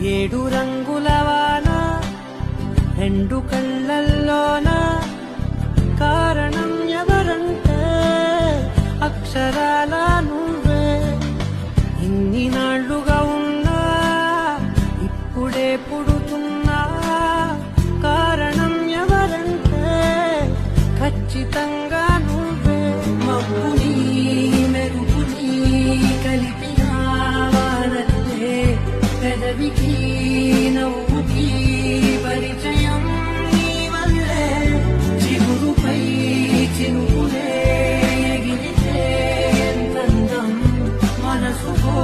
ఏడు రంగుల వాన రెండు కళ్ళల్లోన కారణం ఎవరంటే అక్షరాల నువ్వే. ఇన్ని నాళ్లుగా ఉన్నా ఇప్పుడే పుడుతున్నా కారణం ఎవరంటే ఖచ్చితంగా నువ్వే. మబ్బుని మెరుపుని కలిపిన వానల్లే పెదవికి నవ్వుకి పరిచయం నీ వల్లే. చిగురుపై చినుకులే ఎగిరితే ఎంతందం మనసుకో